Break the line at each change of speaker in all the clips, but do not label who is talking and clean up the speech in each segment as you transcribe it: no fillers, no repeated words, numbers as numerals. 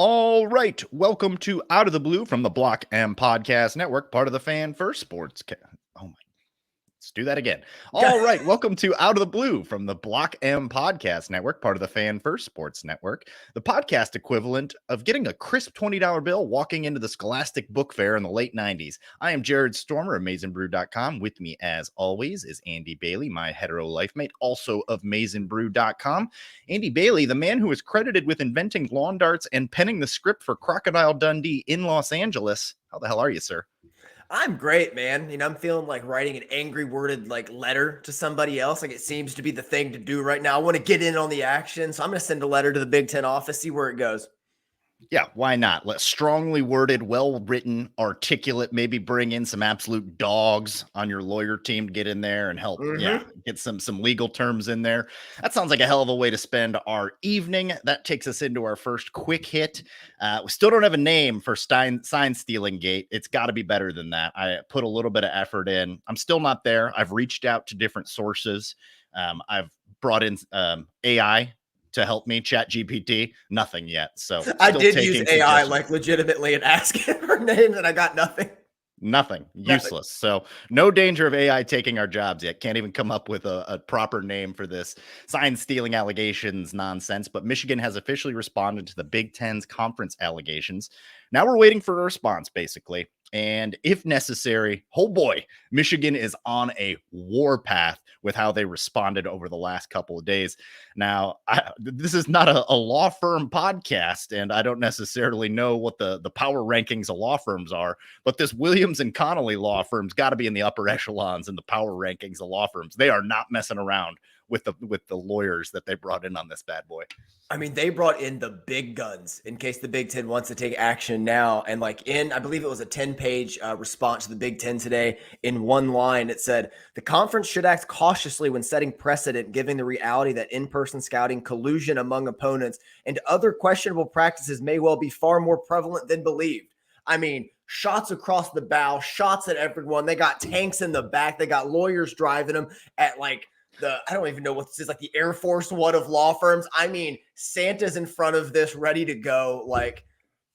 All right, welcome to Out of the Blue from the Block M Podcast Network, part of the Fan First Sports. Oh my, let's do that again. All right, welcome to Out of the Blue from the Block M Podcast Network, part of the Fan First Sports Network, the podcast equivalent of getting a crisp $20 bill walking into the Scholastic Book Fair in the late 90s. I am Jared Stormer of MaizenBrew.com. With me, as always, is Andy Bailey, my hetero life mate, also of MaizenBrew.com. Andy Bailey, the man who is credited with inventing lawn darts and penning the script for Crocodile Dundee in Los Angeles. How the hell are you, sir?
I'm great, man. I'm feeling like writing an angry worded letter to somebody else. Like it seems to be the thing to do right now. I want to get in on the action. So I'm going to send a letter to the Big Ten office, see where it goes.
Yeah, why not? Strongly worded, well-written, articulate, maybe bring in some absolute dogs on your lawyer team to get in there and help, get some legal terms in there. That sounds like a hell of a way to spend our evening. That takes us into our first quick hit. We still don't have a name for sign stealing gate. It's got to be better than that. I put a little bit of effort in. I'm still not there. I've reached out to different sources. I've brought in AI to help me, ChatGPT, nothing yet. So
I did use AI legitimately and asking her names, and I got nothing.
Nothing. Useless. So no danger of AI taking our jobs yet. Can't even come up with a proper name for this sign stealing allegations nonsense. But Michigan has officially responded to the Big Ten's conference allegations. Now we're waiting for a response, basically. And if necessary, oh boy, Michigan is on a warpath with how they responded over the last couple of days. Now, this is not a law firm podcast, and I don't necessarily know what the power rankings of law firms are, but this Williams and Connolly law firm's got to be in the upper echelons in the power rankings of law firms. They are not messing around with the lawyers that they brought in on this bad boy.
I mean, they brought in the big guns in case the Big Ten wants to take action now. And I believe it was a 10-page response to the Big Ten today. In one line, it said, the conference should act cautiously when setting precedent, given the reality that in-person scouting, collusion among opponents, and other questionable practices may well be far more prevalent than believed. I mean, shots across the bow, shots at everyone. They got tanks in the back. They got lawyers driving them at I don't even know what this is, like the Air Force One of law firms. I mean, Santa's in front of this, ready to go.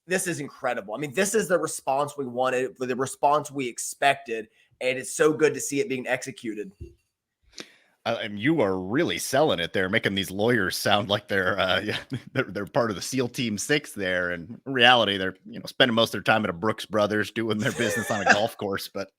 This is incredible. I mean, this is the response we wanted, the response we expected, and it's so good to see it being executed.
And you are really selling it there, making these lawyers sound like they're part of the SEAL Team 6 there. And in reality, they're spending most of their time at a Brooks Brothers doing their business on a golf course, but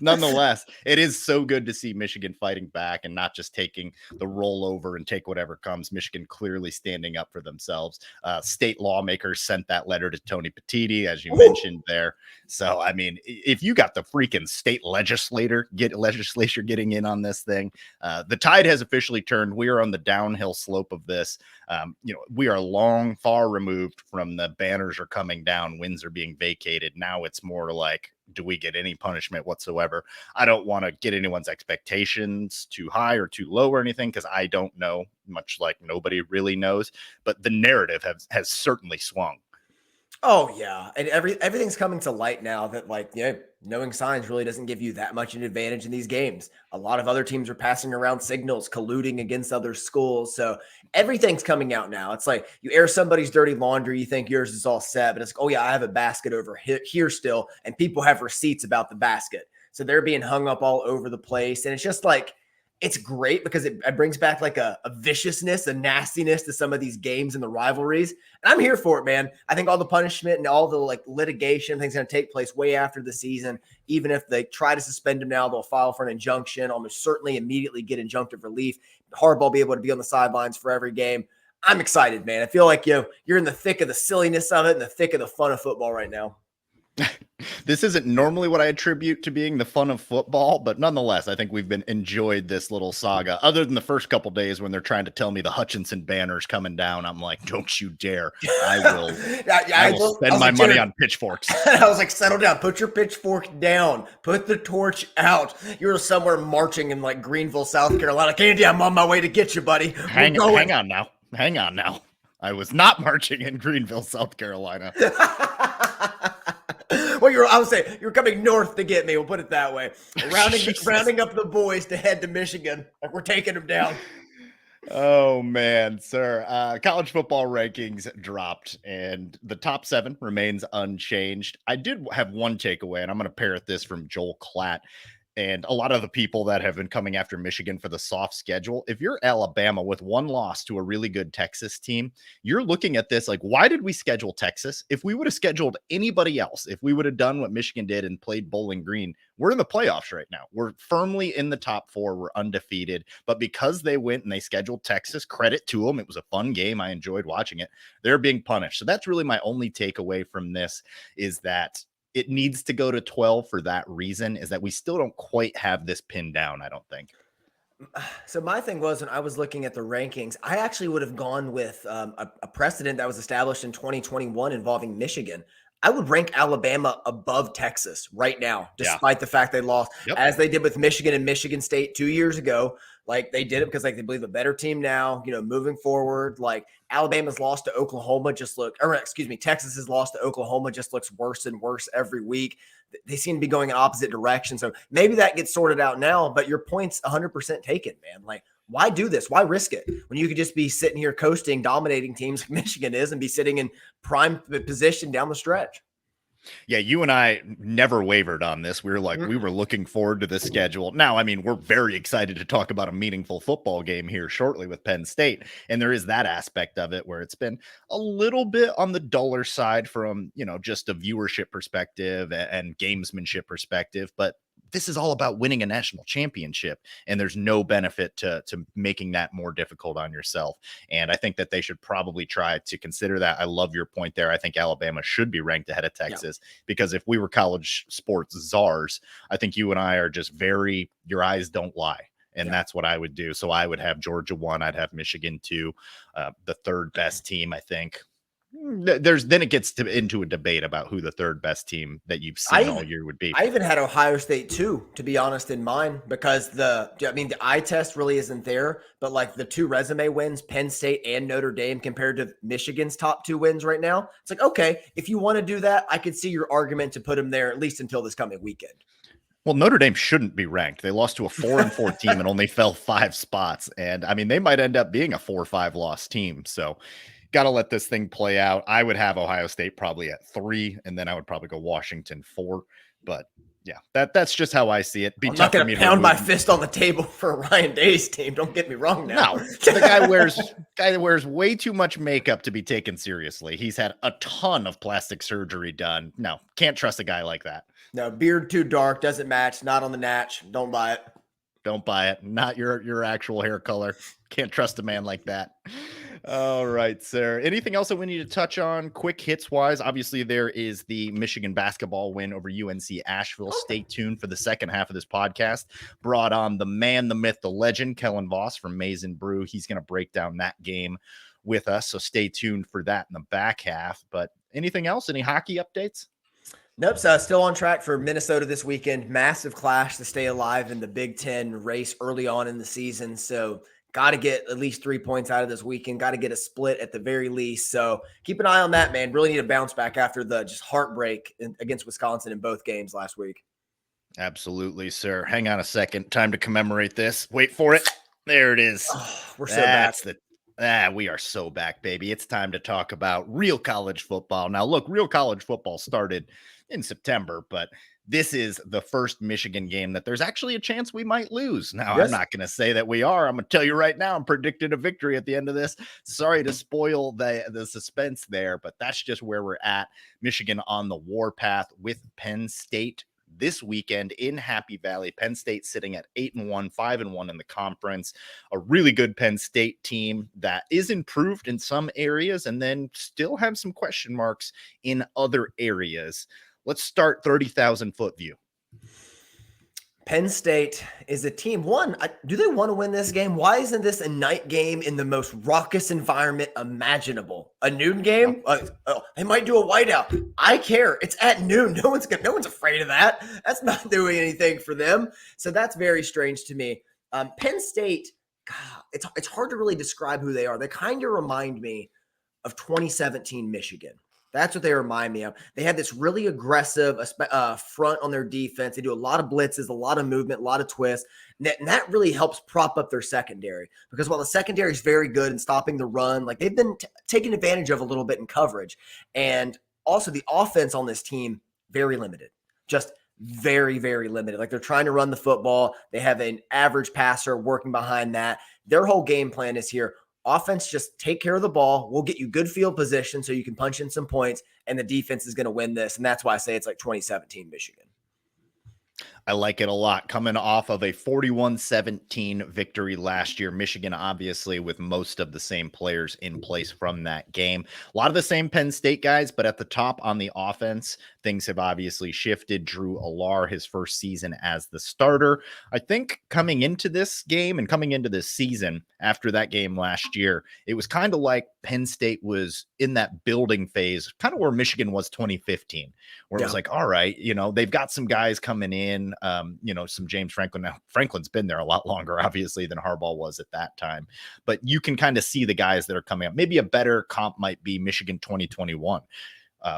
nonetheless, it is so good to see Michigan fighting back and not just taking the rollover and take whatever comes. Michigan clearly standing up for themselves. State lawmakers sent that letter to Tony Petitti, as you mentioned there. So, I mean, if you got the freaking state legislature getting in on this thing, the tide has officially turned. We are on the downhill slope of this. We are far removed from the banners are coming down, wins are being vacated. Now it's more like, do we get any punishment whatsoever? I don't want to get anyone's expectations too high or too low or anything, because I don't know, much like nobody really knows, but the narrative has certainly swung.
Oh yeah. And everything's coming to light now that knowing signs really doesn't give you that much an advantage in these games. A lot of other teams are passing around signals, colluding against other schools. So everything's coming out now. It's like you air somebody's dirty laundry, you think yours is all set, but it's like, oh yeah, I have a basket over here still, and people have receipts about the basket. So they're being hung up all over the place. And it's just it's great because it brings back a viciousness, a nastiness to some of these games and the rivalries. And I'm here for it, man. I think all the punishment and all the litigation things going to take place way after the season. Even if they try to suspend him now, they'll file for an injunction, almost certainly immediately get injunctive relief. Harbaugh will be able to be on the sidelines for every game. I'm excited, man. I feel like you're in the thick of the silliness of it and the thick of the fun of football right now.
This isn't normally what I attribute to being the fun of football, but nonetheless, I think we've enjoyed this little saga. Other than the first couple days when they're trying to tell me the Hutchinson banner's coming down, I'm like, don't you dare! I will spend my money on pitchforks.
I was like, settle down, put your pitchfork down, put the torch out. You're somewhere marching in Greenville, South Carolina. Candy, I'm on my way to get you, buddy.
Hang on now. I was not marching in Greenville, South Carolina.
Well, I would say you're coming north to get me. We'll put it that way. Rounding up the boys to head to Michigan. We're taking them down.
Oh man, sir. College football rankings dropped and the top 7 remains unchanged. I did have one takeaway, and I'm going to parrot this from Joel Klatt and a lot of the people that have been coming after Michigan for the soft schedule. If you're Alabama with one loss to a really good Texas team, you're looking at this like, why did we schedule Texas? If we would have scheduled anybody else, if we would have done what Michigan did and played Bowling Green, we're in the playoffs right now. We're firmly in the top 4. We're undefeated. But because they went and they scheduled Texas, credit to them. It was a fun game. I enjoyed watching it. They're being punished. So that's really my only takeaway from this, is that it needs to go to 12 for that reason, is that we still don't quite have this pinned down, I don't think.
So my thing was, when I was looking at the rankings, I actually would have gone with a precedent that was established in 2021 involving Michigan. I would rank Alabama above Texas right now,
Yeah.
despite the fact they lost,
Yep.
as they did with Michigan and Michigan State 2 years ago. Like, they did it because, like, they believe a better team now, moving forward. Like, Alabama's lost to Oklahoma Texas has lost to Oklahoma, just looks worse and worse every week. They seem to be going in opposite directions. So maybe that gets sorted out now, but your point's 100% taken, man. Like, why do this? Why risk it when you could just be sitting here coasting, dominating teams like Michigan is, and be sitting in prime position down the stretch?
Yeah, you and I never wavered on this. We were like, we were looking forward to the schedule. Now, I mean, we're very excited to talk about a meaningful football game here shortly with Penn State. And there is that aspect of it where it's been a little bit on the duller side from, just a viewership perspective and gamesmanship perspective. But this is all about winning a national championship, and there's no benefit to making that more difficult on yourself. And I think that they should probably try to consider that. I love your point there. I think Alabama should be ranked ahead of Texas, because if we were college sports czars, I think you and I are just your eyes don't lie. And that's what I would do. So I would have Georgia 1. I'd have Michigan 2, the third best team, I think. Then it gets into a debate about who the third best team that you've seen all year would be.
I even had Ohio State too, to be honest, in mine, because the eye test really isn't there, but like the 2 resume wins, Penn State and Notre Dame, compared to Michigan's top 2 wins right now, it's like, okay, if you want to do that, I could see your argument to put them there at least until this coming weekend.
Well, Notre Dame shouldn't be ranked. They lost to a 4-4 team and only fell 5 spots. And I mean, they might end up being a 4-5 loss team. So got to let this thing play out. I would have Ohio State probably at 3, and then I would probably go Washington 4. But yeah, that's just how I see it.
I'm not going to pound my fist on the table for Ryan Day's team. Don't get me wrong now.
No, the guy wears way too much makeup to be taken seriously. He's had a ton of plastic surgery done. No, can't trust a guy like that.
No, beard too dark, doesn't match, not on the natch. Don't buy it.
Don't buy it. Not your actual hair color. Can't trust a man like that. All right, sir. Anything else that we need to touch on quick hits wise? Obviously, there is the Michigan basketball win over UNC Asheville. Stay tuned for the second half of this podcast. Brought on the man, the myth, the legend, Kellen Voss from Maize n Brew. He's going to break down that game with us. So stay tuned for that in the back half. But anything else? Any hockey updates?
Nope. So still on track for Minnesota this weekend. Massive clash to stay alive in the Big Ten race early on in the season. So got to get at least 3 points out of this weekend. Got to get a split at the very least. So keep an eye on that, man. Really need to bounce back after the just heartbreak against Wisconsin in both games last week.
Absolutely, sir. Hang on a second. Time to commemorate this. Wait for it. There it is.
Oh, we're so back.
We are so back, baby. It's time to talk about real college football. Now, look, real college football started in September, but this is the first Michigan game that there's actually a chance we might lose. Now, yes. I'm not going to say that we are. I'm going to tell you right now, I'm predicting a victory at the end of this. Sorry to spoil the suspense there, but that's just where we're at. Michigan on the warpath with Penn State this weekend in Happy Valley. Penn State sitting at 8-1, 5-1 in the conference. A really good Penn State team that is improved in some areas and then still have some question marks in other areas. Let's start 30,000 foot view.
Penn State is a team. Do they want to win this game? Why isn't this a night game in the most raucous environment imaginable? A noon game? They might do a whiteout. I care. It's at noon. No one's afraid of that. That's not doing anything for them. So that's very strange to me. Penn State, God, it's hard to really describe who they are. They kind of remind me of 2017 Michigan. That's what they remind me of. They had this really aggressive front on their defense. They do a lot of blitzes, a lot of movement, a lot of twists. And that really helps prop up their secondary, because while the secondary is very good in stopping the run, like they've been taken advantage of a little bit in coverage. And also the offense on this team, very limited, just very, very limited. Like they're trying to run the football. They have an average passer working behind that. Their whole game plan is here: offense, just take care of the ball. We'll get you good field position so you can punch in some points, and the defense is going to win this. And that's why I say it's like 2017 Michigan.
I like it a lot. Coming off of a 41-17 victory last year, Michigan, obviously, with most of the same players in place from that game. A lot of the same Penn State guys, but at the top on the offense, things have obviously shifted. Drew Allar, his first season as the starter. I think coming into this game and coming into this season after that game last year, it was kind of like Penn State was in that building phase, kind of where Michigan was 2015, where it was like, all right, they've got some guys coming in, some James Franklin. Now, Franklin's been there a lot longer, obviously, than Harbaugh was at that time, but you can kind of see the guys that are coming up. Maybe a better comp might be Michigan 2021.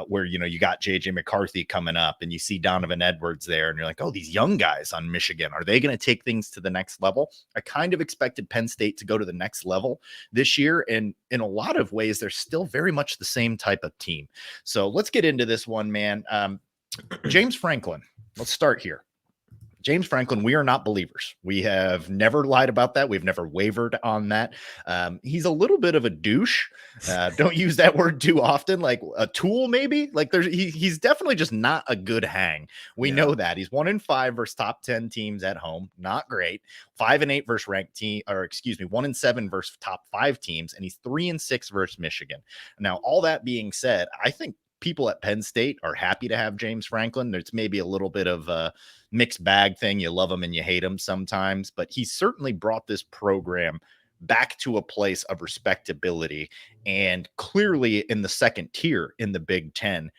Where, you got JJ McCarthy coming up and you see Donovan Edwards there and you're like, oh, these young guys on Michigan, are they going to take things to the next level? I kind of expected Penn State to go to the next level this year. And in a lot of ways, they're still very much the same type of team. So let's get into this one, man. James Franklin, let's start here. James Franklin, we are not believers. We have never lied about that. We've never wavered on that. He's a little bit of a douche. Don't use that word too often, like a tool, maybe. Like he's definitely just not a good hang. We know that. He's 1-5 versus top 10 teams at home. Not great. 5-8 versus ranked team, 1-7 versus top 5 teams, and he's 3-6 versus Michigan. Now, all that being said, I think people at Penn State are happy to have James Franklin. There's maybe a little bit of a mixed bag thing. You love him and you hate him sometimes, but he certainly brought this program back to a place of respectability and clearly in the second tier in the Big Ten.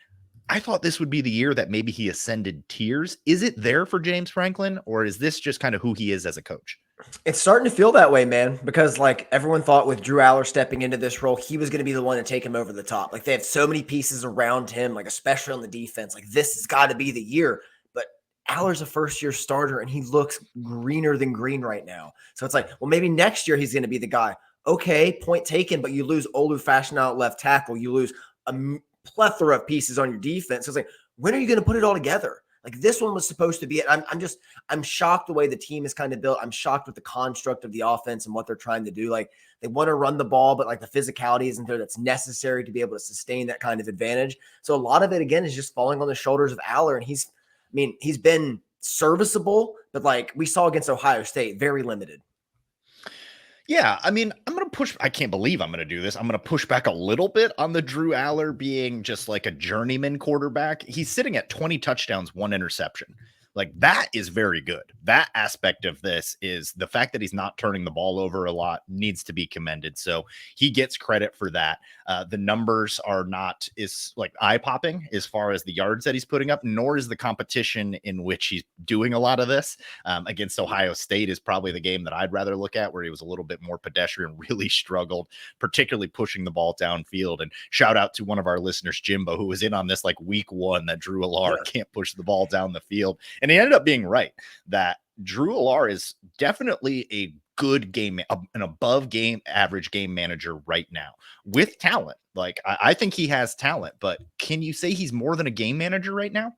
I thought this would be the year that maybe he ascended tiers. Is it there for James Franklin, or is this just kind of who he is as a coach?
It's starting to feel that way, man, because like everyone thought with Drew Aller stepping into this role, he was going to be the one to take him over the top. Like they have so many pieces around him, like especially on the defense. Like this has got to be the year. But Aller's a first-year starter, and he looks greener than green right now. So it's like, well, maybe next year he's going to be the guy. Okay, point taken, but you lose Olu Fashanu at left tackle. You lose a plethora of pieces on your defense. So it's like, when are you going to put it all together? Like this one was supposed to be it. I'm shocked the way the team is kind of built. I'm shocked with the construct of the offense and what they're trying to do. Like they want to run the ball, but like the physicality isn't there that's necessary to be able to sustain that kind of advantage. So a lot of it again is just falling on the shoulders of Aller. And he's been serviceable, but like we saw against Ohio State, very limited.
Yeah, I'm going to push. I can't believe I'm going to do this. I'm going to push back a little bit on the Drew Aller being just like a journeyman quarterback. He's sitting at 20 touchdowns, 1 interception. Like that is very good. That aspect of this is the fact that he's not turning the ball over a lot needs to be commended. So he gets credit for that. The numbers are not is like eye popping as far as the yards that he's putting up, nor is the competition in which he's doing a lot of this against Ohio State is probably the game that I'd rather look at, where he was a little bit more pedestrian, really struggled, particularly pushing the ball downfield. And shout out to one of our listeners, Jimbo, who was in on this like week 1 that Drew Allar can't push the ball down the field. And he ended up being right that Drew Allar is definitely a good game, an above game average game manager right now with talent. Like I think he has talent, but can you say he's more than a game manager right now?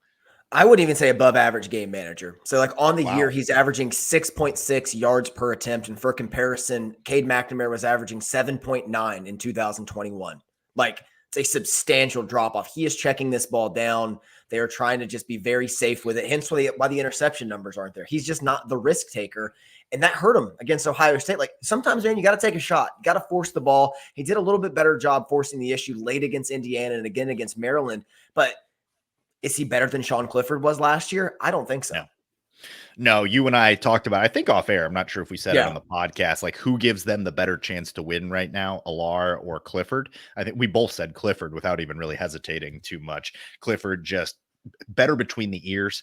I wouldn't even say above average game manager. So like on the year, he's averaging 6.6 yards per attempt. And for comparison, Cade McNamara was averaging 7.9 in 2021. Like it's a substantial drop off. He is checking this ball down. They are trying to just be very safe with it. Hence why the interception numbers aren't there. He's just not the risk taker. And that hurt him against Ohio State. Like sometimes, man, you got to take a shot. You got to force the ball. He did a little bit better job forcing the issue late against Indiana and again against Maryland. But is he better than Sean Clifford was last year? I don't think so.
No, you and I talked about, I think off air, I'm not sure if we said it on the podcast, like who gives them the better chance to win right now, Allar or Clifford? I think we both said Clifford without even really hesitating too much. Clifford just better between the ears.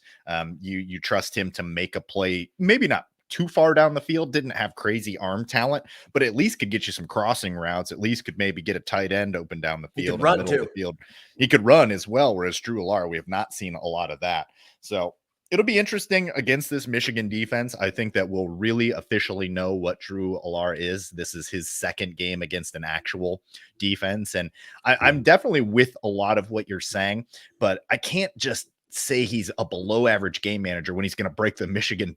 You trust him to make a play, maybe not too far down the field, didn't have crazy arm talent, but at least could get you some crossing routes, at least could maybe get a tight end open down the
He
field
could
in the
run
middle of
too.
the field. He could run as well, whereas Drew Alar, we have not seen a lot of that. So it'll be interesting against this Michigan defense. I think that we'll really officially know what Drew Alar is. This is his second game against an actual defense. And I'm definitely with a lot of what you're saying, but I can't just say he's a below average game manager when he's going to break the Michigan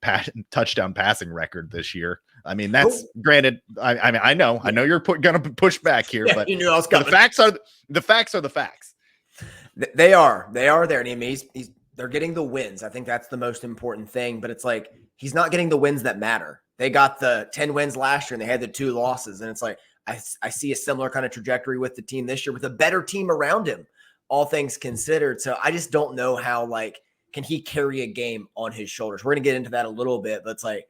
touchdown passing record this year. I mean, that's granted. I mean, I know you're going to push back here, but
you knew I was coming.
The facts are the facts.
They are there. And they're getting the wins. I think that's the most important thing, but it's like, he's not getting the wins that matter. They got the 10 wins last year and they had the 2 losses. And it's like, I see a similar kind of trajectory with the team this year with a better team around him, all things considered. So I just don't know how, like, can he carry a game on his shoulders? We're going to get into that a little bit, but it's like,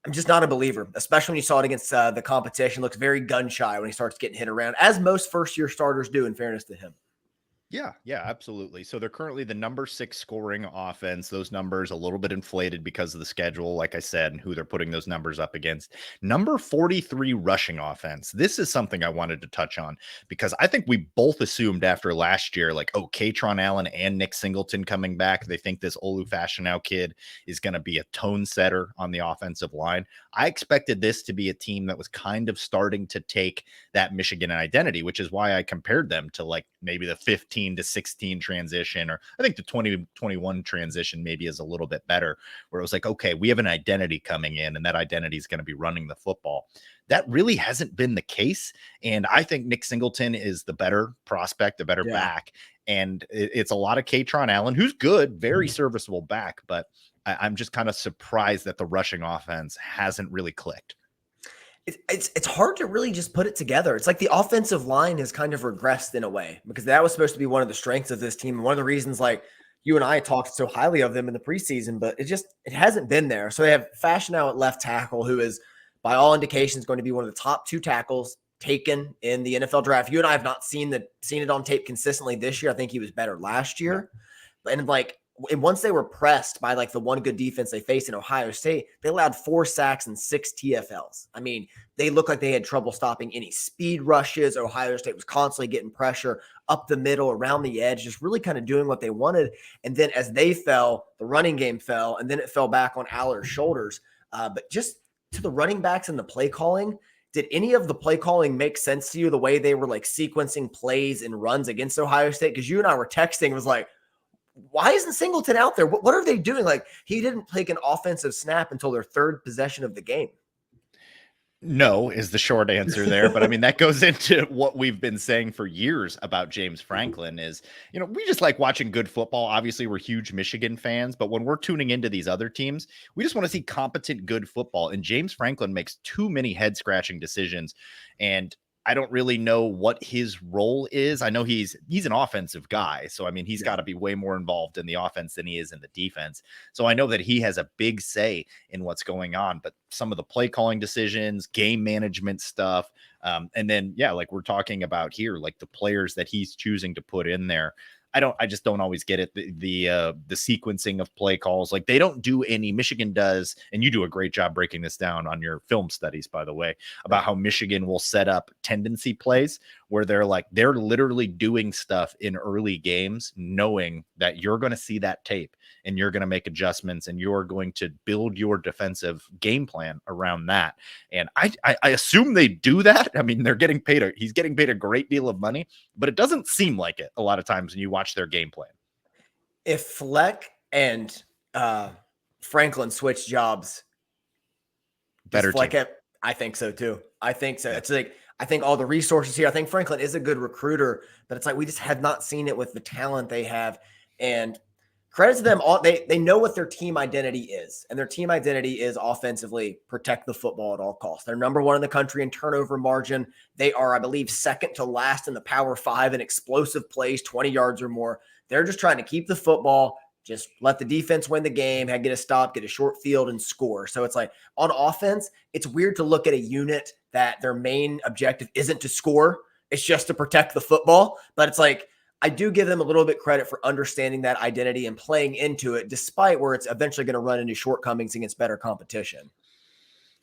I'm just not a believer, especially when you saw it against the competition. Looks very gun shy when he starts getting hit around, as most first-year starters do, in fairness to him.
Yeah, absolutely. So they're currently the number 6 scoring offense. Those numbers a little bit inflated because of the schedule, like I said, and who they're putting those numbers up against. Number 43 rushing offense. This is something I wanted to touch on because I think we both assumed after last year, like, oh, Katron Allen and Nick Singleton coming back. They think this Olu Fashanu kid is going to be a tone setter on the offensive line. I expected this to be a team that was kind of starting to take that Michigan identity, which is why I compared them to like maybe the 15 to 16 transition, or I think the 2021 transition maybe is a little bit better, where it was like, okay, we have an identity coming in and that identity is going to be running the football. That really hasn't been the case. And I think Nick Singleton is the better prospect, the better back. And it's a lot of Katron Allen, who's good, very serviceable back, but I'm just kind of surprised that the rushing offense hasn't really clicked.
It's hard to really just put it together. It's like the offensive line has kind of regressed in a way, because that was supposed to be one of the strengths of this team. And one of the reasons, like, you and I talked so highly of them in the preseason, but it hasn't been there. So they have Fashanu at left tackle, who is by all indications going to be one of the top 2 tackles taken in the NFL draft. You and I have not seen it on tape consistently this year. I think he was better last year. And like, and once they were pressed by like the one good defense they faced in Ohio State, they allowed 4 sacks and 6 TFLs. I mean, they looked like they had trouble stopping any speed rushes. Ohio State was constantly getting pressure up the middle, around the edge, just really kind of doing what they wanted. And then as they fell, the running game fell, and then it fell back on Aller's shoulders. But just to the running backs and the play calling, did any of the play calling make sense to you, the way they were like sequencing plays and runs against Ohio State? Because you and I were texting, it was like, why isn't Singleton out there? What are they doing? Like, he didn't take an offensive snap until their 3rd possession of the game.
No is the short answer there. But I mean, that goes into what we've been saying for years about James Franklin is, we just like watching good football. Obviously, we're huge Michigan fans, but when we're tuning into these other teams, we just want to see competent, good football. And James Franklin makes too many head scratching decisions. And I don't really know what his role is. I know he's an offensive guy. So, I mean, he's got to be way more involved in the offense than he is in the defense. So I know that he has a big say in what's going on, but some of the play calling decisions, game management stuff, and then, like we're talking about here, like the players that he's choosing to put in there, I just don't always get it. The sequencing of play calls, like they don't do any. Michigan does, and you do a great job breaking this down on your film studies, by the way, about how Michigan will set up tendency plays where they're literally doing stuff in early games, knowing that you're going to see that tape and you're going to make adjustments and you're going to build your defensive game plan around that. And I assume they do that. I mean, he's getting paid a great deal of money, but it doesn't seem like it a lot of times when you watch their game plan.
If Fleck and Franklin switch jobs,
better team.
I think so too. I think so. It's like, I think all the resources here, I think Franklin is a good recruiter, but it's like, we just have not seen it with the talent they have. And credit to them, they know what their team identity is. And their team identity is offensively protect the football at all costs. They're number 1 in the country in turnover margin. They are, I believe, second to last in the Power 5 in explosive plays, 20 yards or more. They're just trying to keep the football, just let the defense win the game, get a stop, get a short field, and score. So it's like, on offense, it's weird to look at a unit that their main objective isn't to score. It's just to protect the football. But it's like, I do give them a little bit credit for understanding that identity and playing into it, despite where it's eventually going to run into shortcomings against better competition.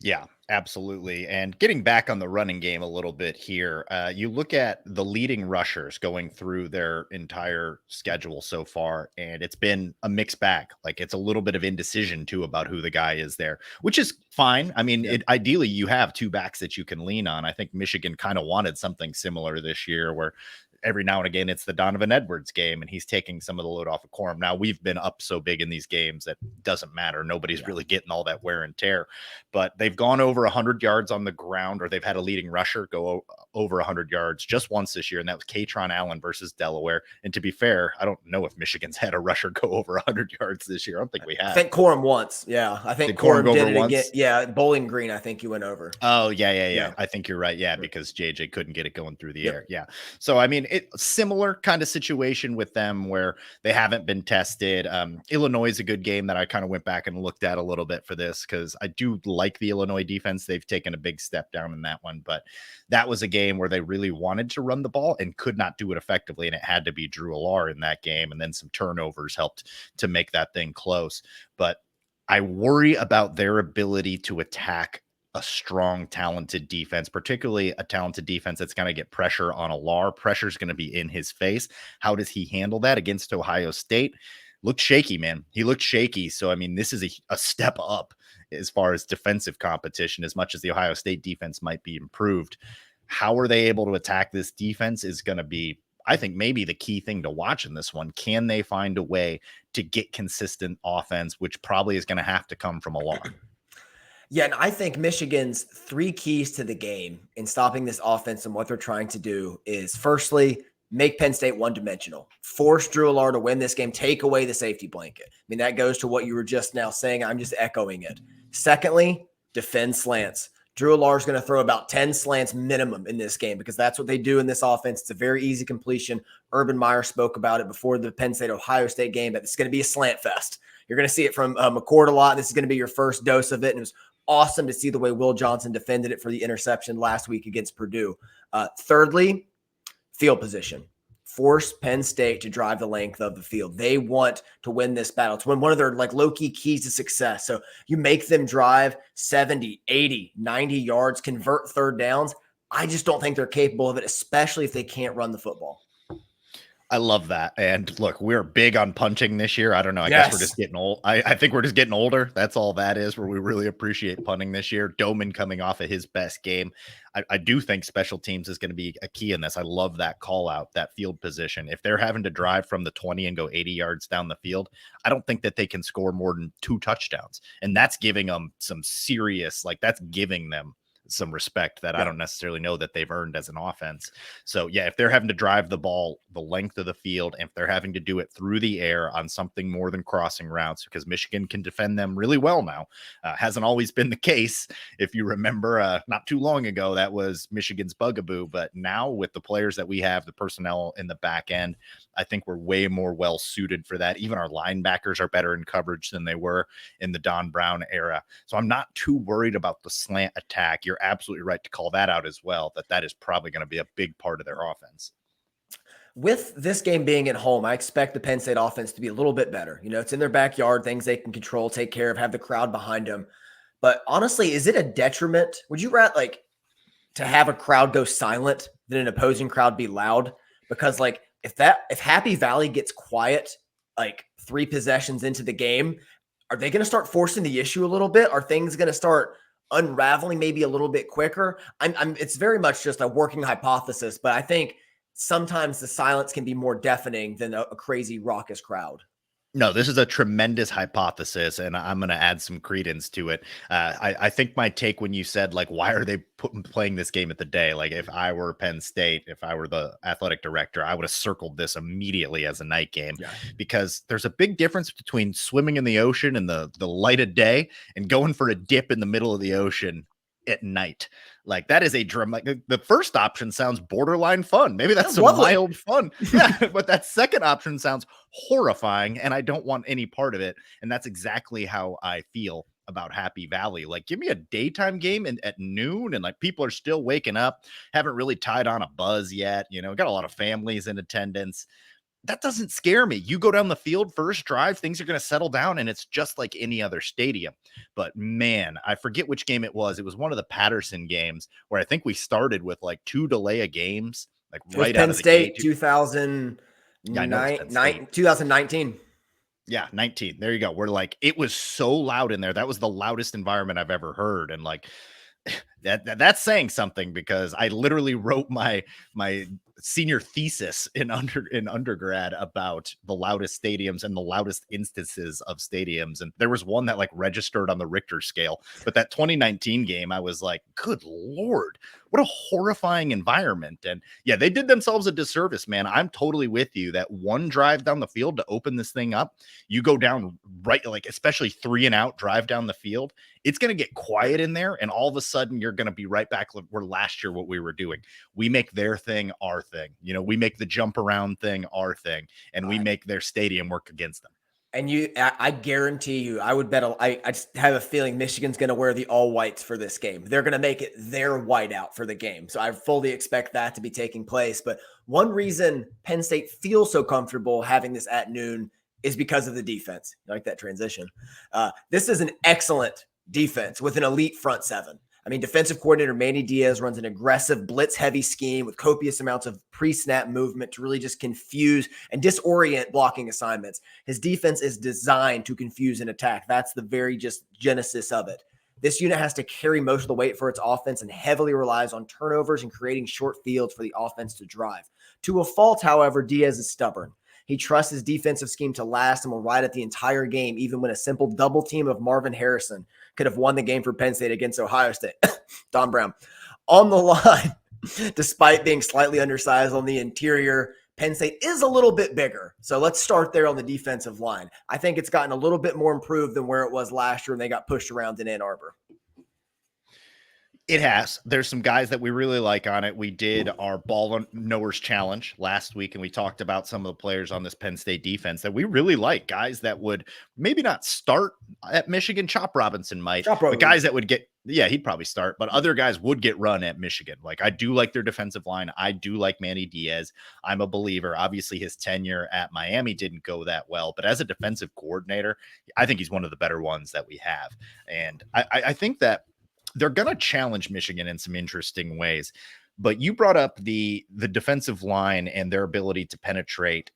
Yeah, absolutely. And getting back on the running game a little bit here, you look at the leading rushers going through their entire schedule so far, and it's been a mixed bag. Like it's a little bit of indecision too about who the guy is there, which is fine. I mean,
Yeah.
ideally, you have two backs that you can lean on. I think Michigan kind of wanted something similar this year where every now and again it's the Donovan Edwards game and he's taking some of the load off of Corum. Now we've been up so big in these games that doesn't matter. Nobody's
Yeah.
really getting all that wear and tear, but they've gone over 100 yards on the ground, or they've had a leading rusher go over 100 yards just once this year, and that was Katron Allen versus Delaware. And to be fair, I don't know if Michigan's had a rusher go over 100 yards this year. I don't think we
I
have.
think Corum once. Yeah. I think
Did Corum go
Corum did
over
it again.
once?
Yeah. Bowling Green, I think you went over.
Oh, yeah, yeah,
Yeah.
yeah. I think you're right. Yeah,
Sure.
because JJ couldn't get it going through the
Yep.
air. Yeah. So, I mean, similar kind of situation with them where they haven't been tested. Illinois is a good game that I kind of went back and looked at a little bit for this because I do like the Illinois defense. They've taken a big step down in that one, but that was a game where they really wanted to run the ball and could not do it effectively. And it had to be Drew Alar in that game. And then some turnovers helped to make that thing close. But I worry about their ability to attack a strong, talented defense, particularly a talented defense that's going to get pressure on Alar. Pressure is going to be in his face. How does he handle that against Ohio State? Looked shaky, man. He looked shaky. So, I mean, this is a step up as far as defensive competition, as much as the Ohio State defense might be improved. How are they able to attack this defense is going to be, I think, maybe the key thing to watch in this one. Can they find a way to get consistent offense, which probably is going to have to come from Alar?
Yeah, and I think Michigan's three keys to the game in stopping this offense and what they're trying to do is firstly, make Penn State one-dimensional. Force Drew Alar to win this game. Take away the safety blanket. I mean, that goes to what you were just now saying. I'm just echoing it. Secondly, defend slants. Drew Alar is going to throw about 10 slants minimum in this game because that's what they do in this offense. It's a very easy completion. Urban Meyer spoke about it before the Penn State-Ohio State game, that it's going to be a slant fest. You're going to see it from McCord a lot. This is going to be your first dose of it. And it was awesome to see the way Will Johnson defended it for the interception last week against Purdue. Thirdly, field position. Force Penn State to drive the length of the field. They want to win this battle. It's one of their like low-key keys to success. So you make them drive 70, 80, 90 yards, convert third downs. I just don't think they're capable of it, especially if they can't run the football.
I love that. And look, we're big on punching this year. I don't know. I guess we're just getting old. I think we're just getting older. That's all that is, where we really appreciate punting this year. Doman coming off of his best game. I do think special teams is going to be a key in this. I love that call out, that field position. If they're having to drive from the 20 and go 80 yards down the field, I don't think that they can score more than 2 touchdowns. And that's giving them some serious, like that's giving them some respect that I don't necessarily know that they've earned as an offense. So yeah, if they're having to drive the ball the length of the field, and if they're having to do it through the air on something more than crossing routes, because Michigan can defend them really well now, hasn't always been the case. If you remember, not too long ago, that was Michigan's bugaboo. But now with the players that we have, the personnel in the back end, I think we're way more well suited for that. Even our linebackers are better in coverage than they were in the Don Brown era. So I'm not too worried about the slant attack. You're absolutely right to call that out as well, that is probably going to be a big part of their offense.
With this game being at home, I expect the Penn State offense to be a little bit better. You know, it's in their backyard, things they can control, take care of, have the crowd behind them. But honestly, is it a detriment? Would you rather like to have a crowd go silent than an opposing crowd be loud? Because like if Happy Valley gets quiet, like 3 possessions into the game, are they going to start forcing the issue a little bit? Are things going to start unraveling maybe a little bit quicker? It's very much just a working hypothesis, but I think sometimes the silence can be more deafening than a crazy raucous crowd.
No, this is a tremendous hypothesis, and I'm going to add some credence to it. I think my take when you said, like, why are they playing this game at the day? Like, if I were Penn State, if I were the athletic director, I would have circled this immediately as a night game, because there's a big difference between swimming in the ocean in the light of day and going for a dip in the middle of the ocean at night. Like that is a dramatic. The first option sounds borderline fun. Maybe that's some mild fun. Yeah, but that second option sounds horrifying, and I don't want any part of it. And that's exactly how I feel about Happy Valley. Like, give me a daytime game at noon, and like people are still waking up, haven't really tied on a buzz yet. You know, got a lot of families in attendance. that doesn't scare me. You go down the field, first drive, things are going to settle down, and it's just like any other stadium. But man, I forget which game it was. It was one of the Patterson games where I think we started with like 2 delay of games, like
It was
right out
Penn
of the gate.
State 2009,
Yeah, I know it was Penn State.
2019.
Yeah, 19. There you go. We're like, it was so loud in there. That was the loudest environment I've ever heard. And like that's saying something, because I literally wrote my senior thesis in undergrad about the loudest stadiums and the loudest instances of stadiums, and there was one that like registered on the Richter scale. But that 2019 game, I was like, good Lord, what a horrifying environment. And yeah, they did themselves a disservice, man. I'm totally with you that one drive down the field to open this thing up, you go down right, like especially 3 and out drive down the field, it's going to get quiet in there, and all of a sudden you're going to be right back where last year what we were doing. We make their thing our thing. You know, we make the jump around thing our thing, and we make their stadium work against them.
And I guarantee you, I would bet. I just have a feeling Michigan's going to wear the all whites for this game. They're going to make it their whiteout for the game. So I fully expect that to be taking place. But one reason Penn State feels so comfortable having this at noon is because of the defense. I like that transition. This is an excellent defense with an elite front seven. I mean, defensive coordinator Manny Diaz runs an aggressive blitz-heavy scheme with copious amounts of pre-snap movement to really just confuse and disorient blocking assignments. His defense is designed to confuse and attack. That's the very just genesis of it. This unit has to carry most of the weight for its offense and heavily relies on turnovers and creating short fields for the offense to drive. To a fault, however, Diaz is stubborn. He trusts his defensive scheme to last and will ride it the entire game, even when a simple double team of Marvin Harrison could have won the game for Penn State against Ohio State. Don Brown. On the line, despite being slightly undersized on the interior, Penn State is a little bit bigger. So let's start there on the defensive line. I think it's gotten a little bit more improved than where it was last year when they got pushed around in Ann Arbor.
It has. There's some guys that we really like on it. We did our ball knowers challenge last week, and we talked about some of the players on this Penn State defense that we really like. Guys that would maybe not start at Michigan. Chop Robinson might, but guys that would get, yeah, he'd probably start, but other guys would get run at Michigan. Like, I do like their defensive line. I do like Manny Diaz. I'm a believer. Obviously, his tenure at Miami didn't go that well, but as a defensive coordinator, I think he's one of the better ones that we have. And I think that they're going to challenge Michigan in some interesting ways. But you brought up the defensive line and their ability to penetrate.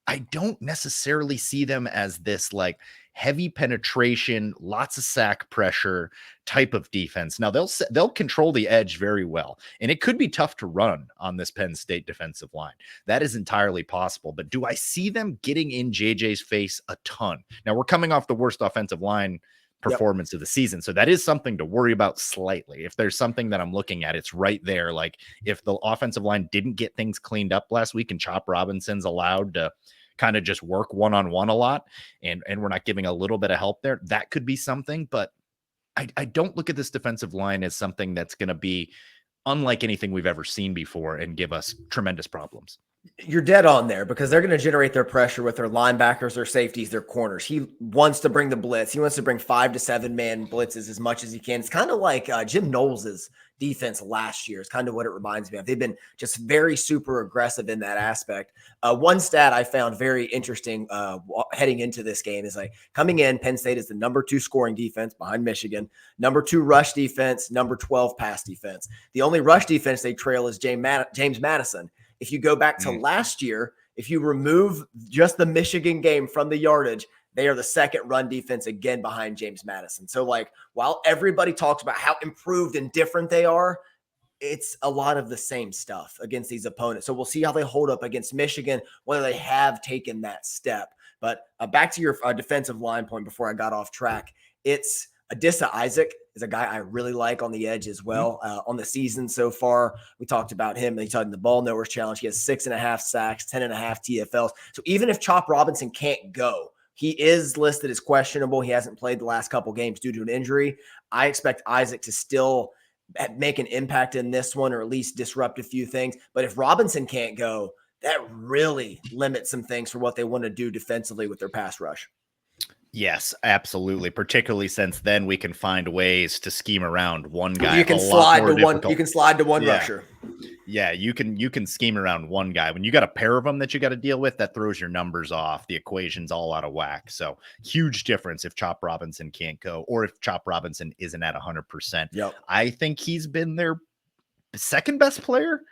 I don't necessarily see them as this like heavy penetration, lots of sack pressure type of defense. Now they'll control the edge very well, and it could be tough to run on this Penn State defensive line. That is entirely possible. But do I see them getting in JJ's face a ton? Now we're coming off the worst offensive line performance of the season, so that is something to worry about slightly. If there's something that I'm looking at, it's right there. Like, if the offensive line didn't get things cleaned up last week and Chop Robinson's allowed to kind of just work one-on-one a lot, and we're not giving a little bit of help there, that could be something. But I don't look at this defensive line as something that's going to be unlike anything we've ever seen before and give us tremendous problems.
You're dead on there, because they're going to generate their pressure with their linebackers, their safeties, their corners. He wants to bring the blitz. He wants to bring 5 to 7 man blitzes as much as he can. It's kind of like Jim Knowles' defense last year. It's kind of what it reminds me of. They've been just very super aggressive in that aspect. One stat I found very interesting heading into this game is, like, coming in, Penn State is the number 2 scoring defense behind Michigan, number 2 rush defense, number 12 pass defense. The only rush defense they trail is James Madison. If you go back to last year, if you remove just the Michigan game from the yardage, they are the second run defense again behind James Madison. So, like, while everybody talks about how improved and different they are, it's a lot of the same stuff against these opponents. So we'll see how they hold up against Michigan, whether they have taken that step. But back to your defensive line point before I got off track, it's Adisa Isaac is a guy I really like on the edge as well. On the season so far, we talked about him. They talked in the ball knowers challenge. He has 6.5 sacks, 10.5 TFLs. So even if Chop Robinson can't go, he is listed as questionable. He hasn't played the last couple games due to an injury. I expect Isaac to still make an impact in this one, or at least disrupt a few things. But if Robinson can't go, that really limits some things for what they want to do defensively with their pass rush.
Yes, absolutely. Particularly since then we can find ways to scheme around one guy.
You can slide to one. You can slide to one rusher.
Yeah, you can scheme around one guy. When you got a pair of them that you got to deal with, that throws your numbers off. The equation's all out of whack. So huge difference if Chop Robinson can't go, or if Chop Robinson isn't at 100%.
Yep.
I think he's been their second best player.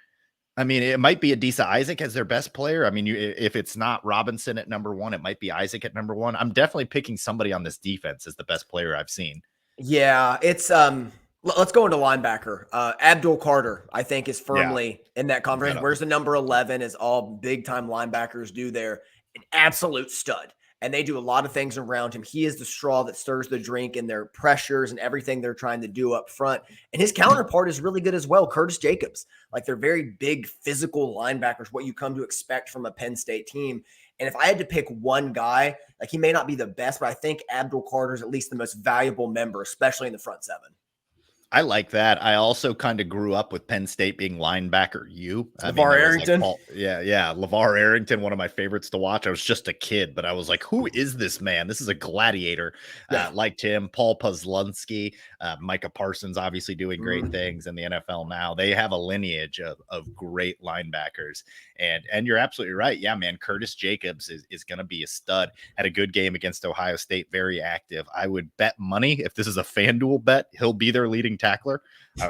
I mean, it might be Adisa Isaac as their best player. I mean, if it's not Robinson at number one, it might be Isaac at number one. I'm definitely picking somebody on this defense as the best player I've seen.
Yeah, it's let's go into linebacker. Abdul Carter, I think, is
Yeah,
firmly in that conversation. Where's the number 11, as all big time linebackers do there. An absolute stud. And they do a lot of things around him. He is the straw that stirs the drink in their pressures and everything they're trying to do up front. And his counterpart is really good as well, Curtis Jacobs. Like, they're very big physical linebackers, what you come to expect from a Penn State team. And if I had to pick one guy, like, he may not be the best, but I think Abdul Carter is at least the most valuable member, especially in the front seven.
I like that. I also kind of grew up with Penn State being linebacker U.
LeVar Arrington.
LeVar Arrington, one of my favorites to watch. I was just a kid, but I was like, who is this man? This is a gladiator.
Yeah.
Liked him. Paul Posluszny, Micah Parsons, obviously doing great things in the NFL now. They have a lineage of great linebackers. And you're absolutely right. Yeah, man. Curtis Jacobs is going to be a stud. Had a good game against Ohio State. Very active. I would bet money, if this is a FanDuel bet, he'll be their leading tackler.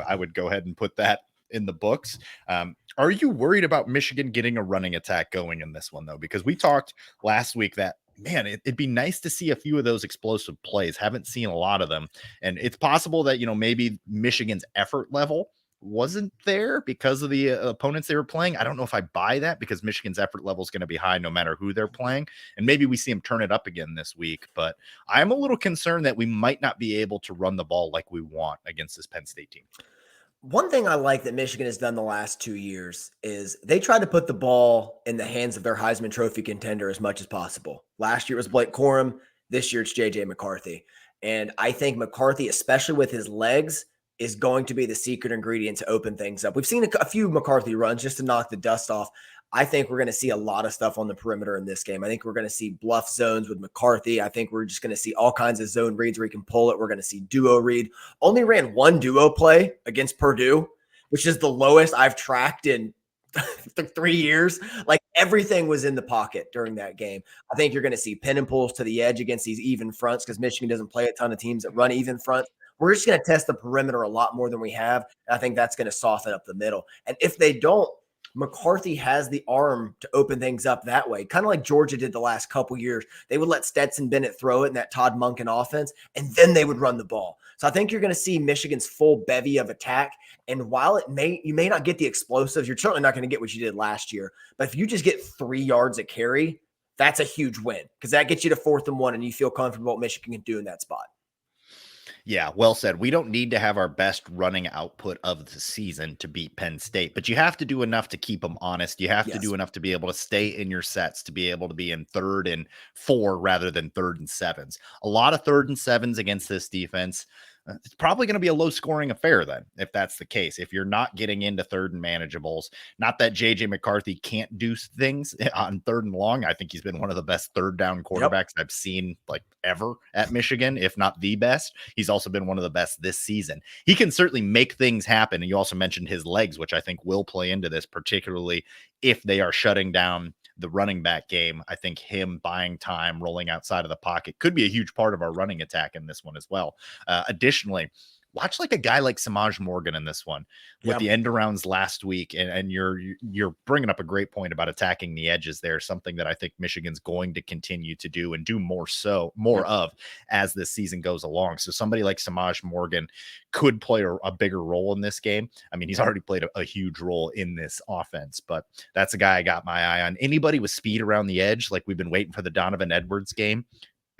I would go ahead and put that in the books. Are you worried about Michigan getting a running attack going in this one, though? Because we talked last week that, man, it'd be nice to see a few of those explosive plays. Haven't seen a lot of them. And it's possible that, maybe Michigan's effort level wasn't there because of the opponents they were playing. I don't know if I buy that, because Michigan's effort level is going to be high no matter who they're playing. And maybe we see them turn it up again this week. But I'm a little concerned that we might not be able to run the ball like we want against this Penn State team.
One thing I like that Michigan has done the last 2 years is they try to put the ball in the hands of their Heisman Trophy contender as much as possible. Last year it was Blake Corum. This year it's J.J. McCarthy. And I think McCarthy, especially with his legs, is going to be the secret ingredient to open things up. We've seen a few McCarthy runs just to knock the dust off. I think we're going to see a lot of stuff on the perimeter in this game. I think we're going to see bluff zones with McCarthy. I think we're just going to see all kinds of zone reads where he can pull it. We're going to see duo read. Only ran one duo play against Purdue, which is the lowest I've tracked in 3 years. Like, everything was in the pocket during that game. I think you're going to see pin and pulls to the edge against these even fronts, because Michigan doesn't play a ton of teams that run even fronts. We're just going to test the perimeter a lot more than we have. And I think that's going to soften up the middle. And if they don't, McCarthy has the arm to open things up that way, kind of like Georgia did the last couple years. They would let Stetson Bennett throw it in that Todd Monken offense, and then they would run the ball. So I think you're going to see Michigan's full bevy of attack. And while you may not get the explosives, you're certainly not going to get what you did last year. But if you just get 3 yards a carry, that's a huge win, because that gets you to 4th and 1, and you feel comfortable what Michigan can do in that spot.
Yeah, well said. We don't need to have our best running output of the season to beat Penn State, but you have to do enough to keep them honest. You have to do enough to be able to stay in your sets, to be able to be in 3rd and 4 rather than 3rd and 7s. A lot of 3rd and 7s against this defense. It's probably going to be a low scoring affair then, if that's the case. If you're not getting into 3rd and manageables, not that JJ McCarthy can't do things on 3rd and long. I think he's been one of the best 3rd down quarterbacks I've seen like ever at Michigan, if not the best. He's also been one of the best this season. He can certainly make things happen. And you also mentioned his legs, which I think will play into this, particularly if they are shutting down the running back game. I think him buying time, rolling outside of the pocket could be a huge part of our running attack in this one as well. Additionally, watch like a guy like Samaj Morgan in this one with the end arounds last week. And you're bringing up a great point about attacking the edges there, something that I think Michigan's going to continue to do and do more of as this season goes along. So somebody like Samaj Morgan could play a bigger role in this game. I mean, he's already played a huge role in this offense, but that's a guy I got my eye on. Anybody with speed around the edge, like we've been waiting for the Donovan Edwards game,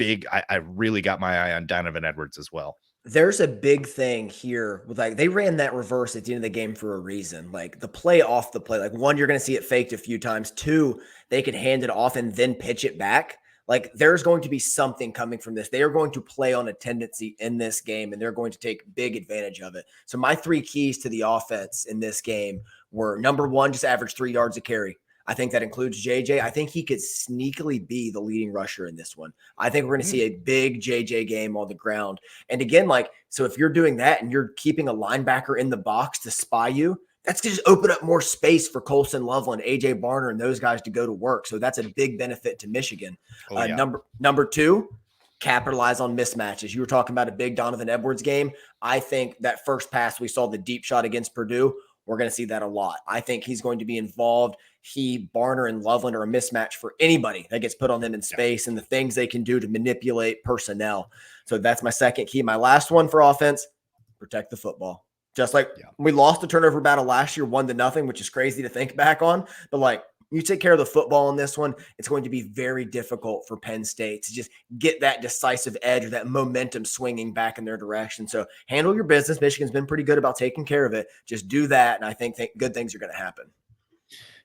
I really got my eye on Donovan Edwards as well.
There's a big thing here with, like, they ran that reverse at the end of the game for a reason. Like, the play off the play, like, 1, you're going to see it faked a few times. 2, they could hand it off and then pitch it back. Like, there's going to be something coming from this. They are going to play on a tendency in this game, and they're going to take big advantage of it. So my 3 keys to the offense in this game were, number 1, just average 3 yards a carry. I think that includes JJ. I think he could sneakily be the leading rusher in this one. I think we're going to see a big JJ game on the ground. And again, like, so if you're doing that and you're keeping a linebacker in the box to spy you, that's going to just open up more space for Colson Loveland, AJ Barner, and those guys to go to work. So that's a big benefit to Michigan.
Oh, yeah.
Number two, capitalize on mismatches. You were talking about a big Donovan Edwards game. I think that first pass we saw, the deep shot against Purdue, we're going to see that a lot. I think he's going to be involved. Barner, and Loveland are a mismatch for anybody that gets put on them in space and the things they can do to manipulate personnel. So that's my second key. My last one for offense, protect the football. Just like we lost the turnover battle last year, 1-0, which is crazy to think back on. But like, you take care of the football in this one, it's going to be very difficult for Penn State to just get that decisive edge or that momentum swinging back in their direction. So handle your business. Michigan's been pretty good about taking care of it. Just do that, and I think good things are going to happen.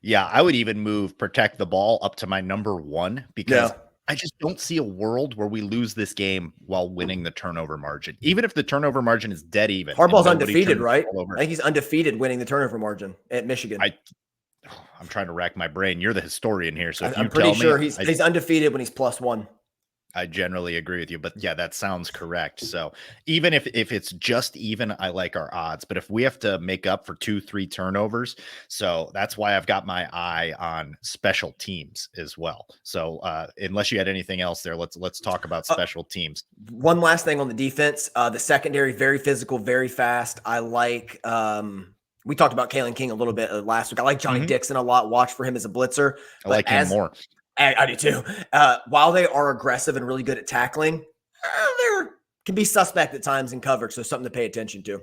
Yeah, I would even move protect the ball up to my number one, because I just don't see a world where we lose this game while winning the turnover margin. Even if the turnover margin is dead even.
Harbaugh's undefeated, right? I think he's undefeated winning the turnover margin at Michigan.
I'm trying to rack my brain. You're the historian here, so
I'm pretty sure he's undefeated when he's +1.
I generally agree with you, but yeah, that sounds correct. So even if it's just even, I like our odds. But if we have to make up for 2-3 turnovers, so that's why I've got my eye on special teams as well. So unless you had anything else there, let's talk about special teams.
One last thing on the defense, the secondary, very physical, very fast. I like. We talked about Kalen King a little bit last week. I like Johnny Dixon a lot. Watch for him as a blitzer.
I like him more.
I do too. While they are aggressive and really good at tackling, they can be suspect at times in coverage. So something to pay attention to.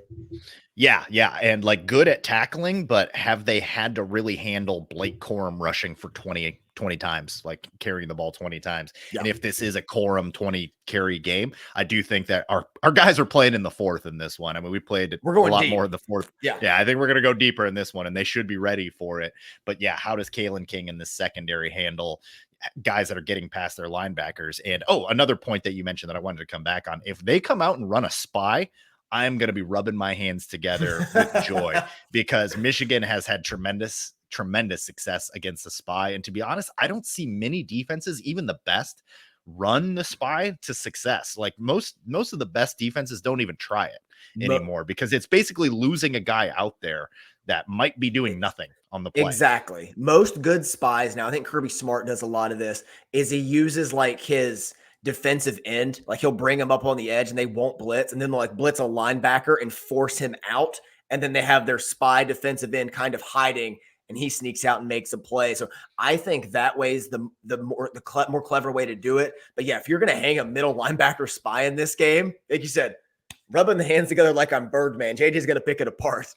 Yeah. And like good at tackling, but have they had to really handle Blake Corum rushing for 20 times, like carrying the ball 20 times? Yeah. And if this is a Corum 20 carry game, I do think that our guys are playing in the fourth in this one. I mean, we're going a lot more in the fourth. Yeah. I think we're going to go deeper in this one, and they should be ready for it. But yeah, how does Kalen King in the secondary handle guys that are getting past their linebackers? And another point that you mentioned that I wanted to come back on, if they come out and run a spy, I'm going to be rubbing my hands together with joy, because Michigan has had tremendous success against the spy. And to be honest, I don't see many defenses, even the best, run the spy to success. Like most of the best defenses don't even try it anymore, because it's basically losing a guy out there that might be doing nothing on the play.
Exactly. Most good spies now, I think Kirby Smart does a lot of this, is he uses like his defensive end, like he'll bring him up on the edge and they won't blitz, and then they'll like blitz a linebacker and force him out, and then they have their spy defensive end kind of hiding, and he sneaks out and makes a play. So I think that way is the more clever way to do it. But yeah, if you're going to hang a middle linebacker spy in this game, like you said, rubbing the hands together like I'm Birdman, JJ's going to pick it apart.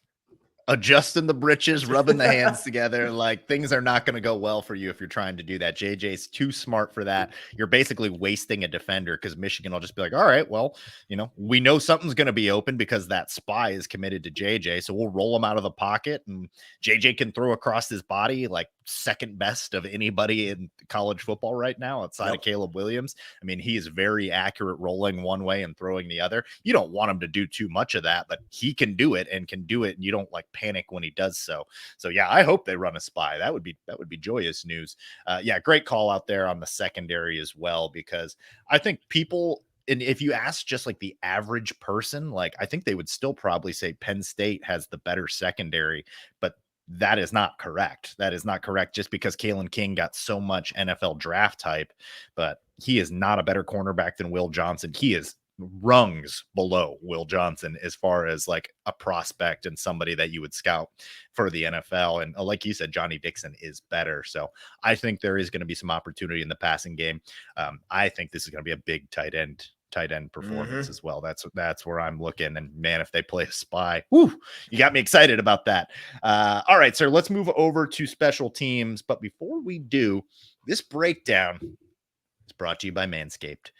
Adjusting the britches, rubbing the hands together, like things are not going to go well for you if you're trying to do that. JJ's too smart for that. You're basically wasting a defender, because Michigan will just be like, all right, well, we know something's going to be open because that spy is committed to JJ. So we'll roll him out of the pocket, and JJ can throw across his body like second best of anybody in college football right now outside of Caleb Williams. I mean, he is very accurate rolling one way and throwing the other. You don't want him to do too much of that, but he can do it, and you don't like panic when he does so. So yeah, I hope they run a spy. That would be joyous news. Great call out there on the secondary as well, because I think people, and if you ask just like the average person, like I think they would still probably say Penn State has the better secondary, but that is not correct. That is not correct, just because Kalen King got so much NFL draft type, but he is not a better cornerback than Will Johnson. He is rungs below Will Johnson as far as like a prospect and somebody that you would scout for the NFL. And like you said, Johnny Dixon is better. So I think there is going to be some opportunity in the passing game. I think this is going to be a big tight end performance as well. That's where I'm looking. And man, if they play a spy, you got me excited about that. All right, sir, let's move over to special teams. But before we do, this breakdown is brought to you by Manscaped.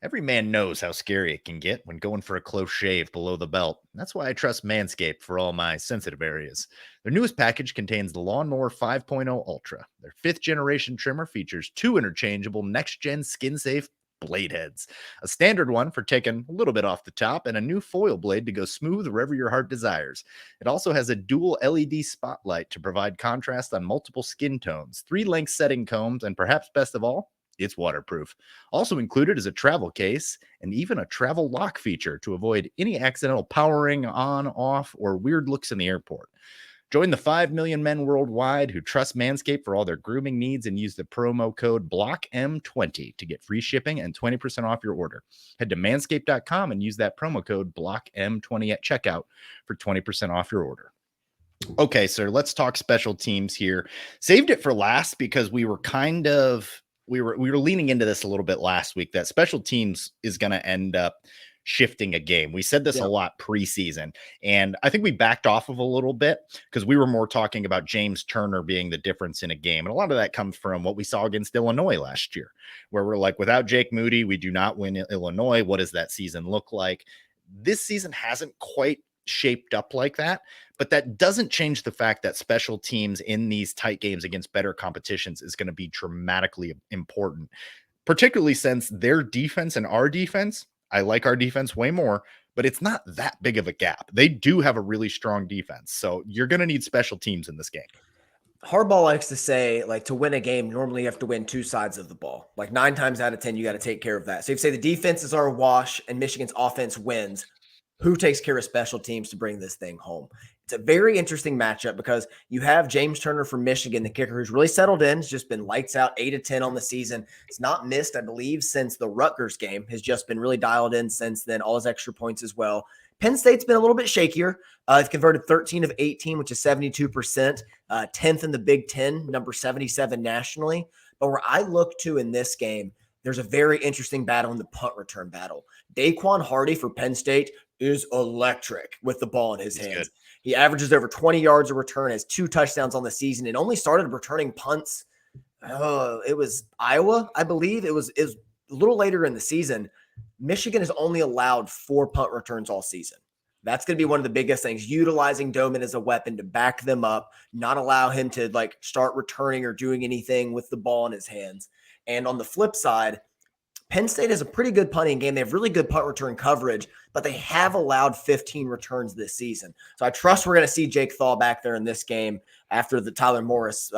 Every man knows how scary it can get when going for a close shave below the belt. That's why I trust Manscaped for all my sensitive areas. Their newest package contains the Lawnmower 5.0 Ultra. Their 5th generation trimmer features 2 interchangeable next-gen skin-safe blade heads, a standard one for taking a little bit off the top, and a new foil blade to go smooth wherever your heart desires. It also has a dual LED spotlight to provide contrast on multiple skin tones, 3 length setting combs, and perhaps best of all, it's waterproof. Also included is a travel case and even a travel lock feature to avoid any accidental powering on, off, or weird looks in the airport. Join the 5 million men worldwide who trust Manscaped for all their grooming needs and use the promo code BLOCKM20 to get free shipping and 20% off your order. Head to manscaped.com and use that promo code BLOCKM20 at checkout for 20% off your order. Okay, sir, let's talk special teams here. Saved it for last because we were leaning into this a little bit last week that special teams is going to end up shifting a game. We said this a lot preseason, and I think we backed off of a little bit because we were more talking about James Turner being the difference in a game. And a lot of that comes from what we saw against Illinois last year, where we're like, without Jake Moody, we do not win Illinois. What does that season look like? This season hasn't quite shaped up like that, but that doesn't change the fact that special teams in these tight games against better competitions is going to be dramatically important, particularly since their defense and our defense, I like our defense way more, but it's not that big of a gap. They do have a really strong defense, so you're going to need special teams in this game.
Harbaugh likes to say, like, to win a game, normally you have to win two sides of the ball. Like 9 times out of 10, you got to take care of that. So if you say the defenses are a wash and Michigan's offense wins, who takes care of special teams to bring this thing home? It's a very interesting matchup because you have James Turner from Michigan, the kicker, who's really settled in. Has just been lights out, 8 of 10 on the season. It's not missed, I believe, since the Rutgers game. Has just been really dialed in since then. All his extra points as well. Penn State's been a little bit shakier. They've converted 13 of 18, which is 72%. 10th in the Big Ten, number 77 nationally. But where I look to in this game, there's a very interesting battle in the punt return battle. Daquan Hardy for Penn State is electric with the ball in his hands. Good. He averages over 20 yards a return, has 2 touchdowns on the season, and only started returning punts. It was Iowa, I believe. It was a little later in the season. Michigan has only allowed 4 punt returns all season. That's going to be one of the biggest things, utilizing Doman as a weapon to back them up, not allow him to like start returning or doing anything with the ball in his hands. And on the flip side, Penn State has a pretty good punting game. They have really good punt return coverage, but they have allowed 15 returns this season. So I trust we're going to see Jake Thaw back there in this game after the Tyler Morris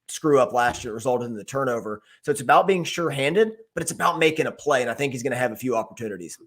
screw up last year resulted in the turnover. So it's about being sure-handed, but it's about making a play, and I think he's going to have a few opportunities.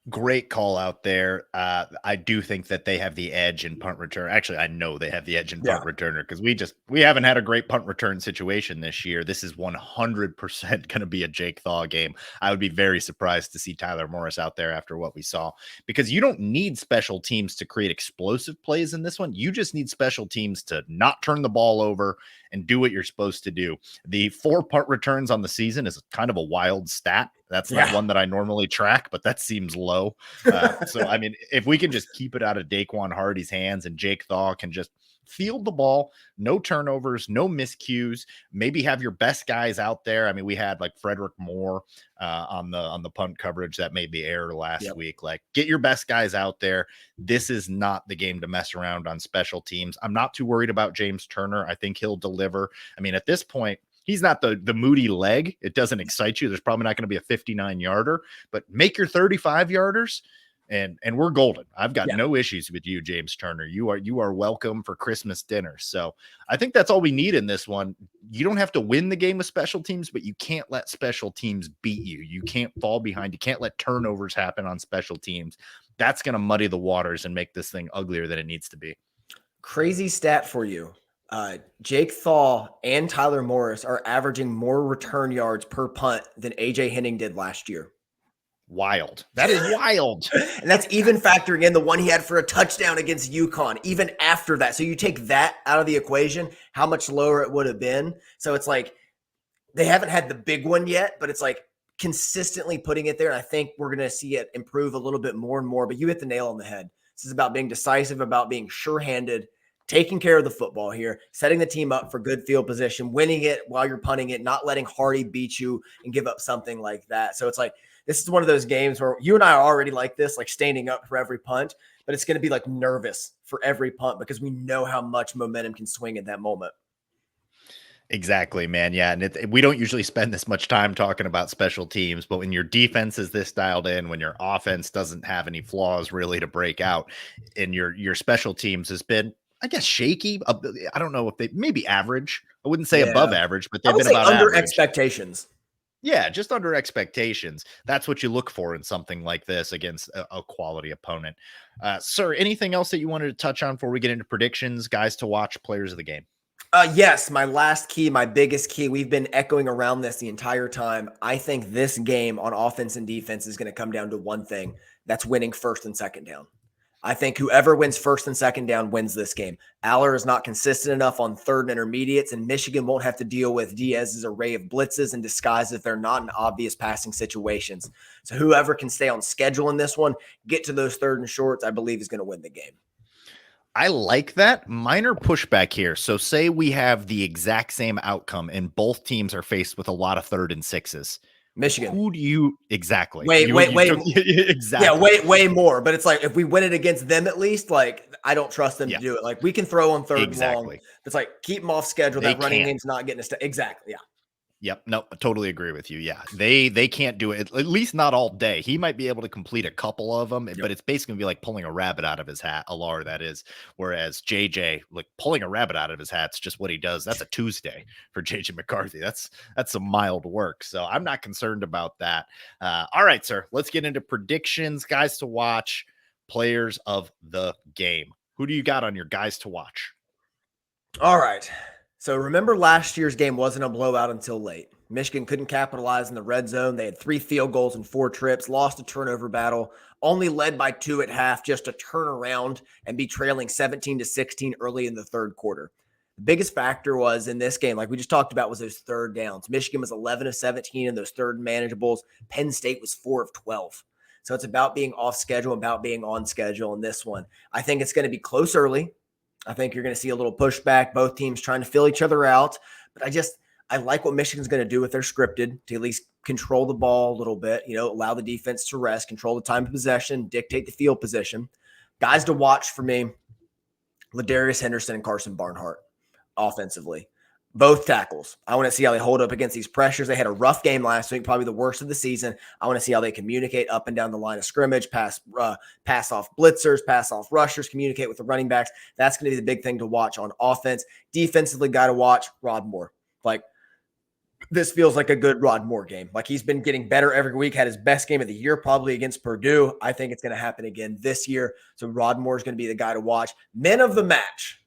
Great call out there. I do think that they have the edge in punt return. Actually, I know they have the edge in punt returner because we haven't had a great punt return situation this year. This is 100% going to be a Jake Thaw game. I would be very surprised to see Tyler Morris out there after what we saw, because you don't need special teams to create explosive plays in this one. You just need special teams to not turn the ball over and do what you're supposed to do. The 4 punt returns on the season is kind of a wild stat. That's not one that I normally track, but that seems low. So, I mean, if we can just keep it out of Daquan Hardy's hands and Jake Thaw can just field the ball, no turnovers, no miscues, maybe have your best guys out there. I mean, we had like Frederick Moore on the punt coverage that made the error last week. Like, get your best guys out there. This is not the game to mess around on special teams. I'm not too worried about James Turner. I think he'll deliver. I mean, at this point, he's not the Moody leg. It doesn't excite you. There's probably not going to be a 59-yarder, but make your 35-yarders and we're golden. I've got no issues with you, James Turner. You are welcome for Christmas dinner. So I think that's all we need in this one. You don't have to win the game with special teams, but you can't let special teams beat you. You can't fall behind. You can't let turnovers happen on special teams. That's going to muddy the waters and make this thing uglier than it needs to be. Crazy
stat for you. Jake Thaw and Tyler Morris are averaging more return yards per punt than AJ Henning did last year.
Wild. That is wild.
And that's even factoring in the one he had for a touchdown against UConn, even after that. So you take that out of the equation, how much lower it would have been. So it's like they haven't had the big one yet, but it's like consistently putting it there. And I think we're going to see it improve a little bit more and more. But you hit the nail on the head. This is about being decisive, about being sure-handed, taking care of the football here, setting the team up for good field position, winning it while you're punting it, not letting Hardy beat you and give up something like that. So it's like, this is one of those games where you and I are already like this, like standing up for every punt, but it's going to be like nervous for every punt because we know how much momentum can swing in that moment.
Exactly, man. Yeah. And we don't usually spend this much time talking about special teams, but when your defense is this dialed in, when your offense doesn't have any flaws really to break out, and your special teams has been, I guess, shaky. I don't know if they maybe average. I wouldn't say above average, but they've been about
under
average.
Expectations.
Yeah, just under expectations. That's what you look for in something like this against a quality opponent. Sir, anything else that you wanted to touch on before we get into predictions, guys to watch, players of the game?
Yes, my last key, my biggest key. We've been echoing around this the entire time. I think this game on offense and defense is going to come down to one thing. That's winning first and second down. I think whoever wins first and second down wins this game. Aller is not consistent enough on third and intermediates, and Michigan won't have to deal with Diaz's array of blitzes and disguise if they're not in obvious passing situations. So whoever can stay on schedule in this one, get to those third and shorts, I believe is going to win the game.
I like that. Minor pushback here. So say we have the exact same outcome and both teams are faced with a lot of 3rd and 6s.
Michigan.
Who do you exactly?
Wait.
Exactly.
Yeah, way more. But it's like if we win it against them, at least, like I don't trust them to do it. Like we can throw on third and long. It's like keep them off schedule. That running game's not getting us to exactly. Yeah.
Yep. No, I totally agree with you. Yeah. They can't do it, at least not all day. He might be able to complete a couple of them, but it's basically gonna be like pulling a rabbit out of his hat, Alar, that is. Whereas JJ, like pulling a rabbit out of his hat's just what he does. That's a Tuesday for JJ McCarthy. That's some mild work. So I'm not concerned about that. All right, sir. Let's get into predictions, guys to watch, players of the game. Who do you got on your guys to watch?
All right. So remember last year's game wasn't a blowout until late. Michigan couldn't capitalize in the red zone. They had 3 field goals and 4 trips, lost a turnover battle, only led by 2 at half just to turn around and be trailing 17-16 early in the third quarter. The biggest factor was in this game, like we just talked about, was those third downs. Michigan was 11 of 17 in those third manageables. Penn State was 4 of 12. So it's about being off schedule, about being on schedule in this one. I think it's going to be close early. I think you're going to see a little pushback, both teams trying to fill each other out. But I like what Michigan's going to do with their scripted to at least control the ball a little bit, allow the defense to rest, control the time of possession, dictate the field position. Guys to watch for me, Ladarius Henderson and Carson Barnhart offensively. Both tackles. I want to see how they hold up against these pressures. They had a rough game last week, probably the worst of the season. I want to see how they communicate up and down the line of scrimmage, pass off blitzers, pass off rushers, communicate with the running backs. That's going to be the big thing to watch on offense. Defensively, got to watch Rod Moore. Like, this feels like a good Rod Moore game. Like, he's been getting better every week, had his best game of the year probably against Purdue. I think it's going to happen again this year. So Rod Moore is going to be the guy to watch. Men of the match.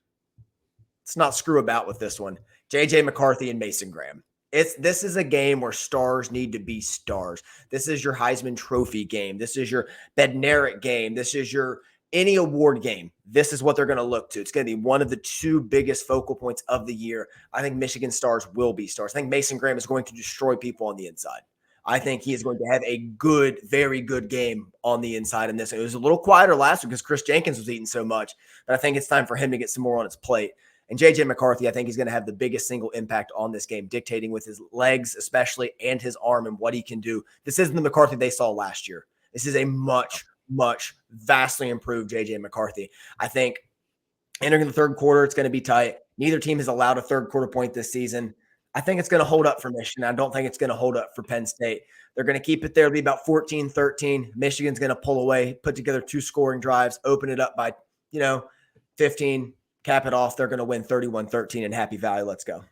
Let's not screw about with this one. JJ McCarthy and Mason Graham. This is a game where stars need to be stars. This is your Heisman Trophy game. This is your Bednarik game. This is your any award game. This is what they're going to look to. It's going to be one of the 2 biggest focal points of the year. I think Michigan stars will be stars. I think Mason Graham is going to destroy people on the inside. I think he is going to have a good, very good game on the inside in this. It was a little quieter last week because Chris Jenkins was eating so much, but I think it's time for him to get some more on his plate. And JJ McCarthy, I think he's going to have the biggest single impact on this game, dictating with his legs, especially, and his arm and what he can do. This isn't the McCarthy they saw last year. This is a much, vastly improved JJ McCarthy. I think entering the third quarter, it's going to be tight. Neither team has allowed a third quarter point this season. I think it's going to hold up for Michigan. I don't think it's going to hold up for Penn State. They're going to keep it there. It'll be about 14-13. Michigan's going to pull away, put together 2 scoring drives, open it up by, 15. Cap it off. They're going to win 31-13 in Happy Valley. Let's go.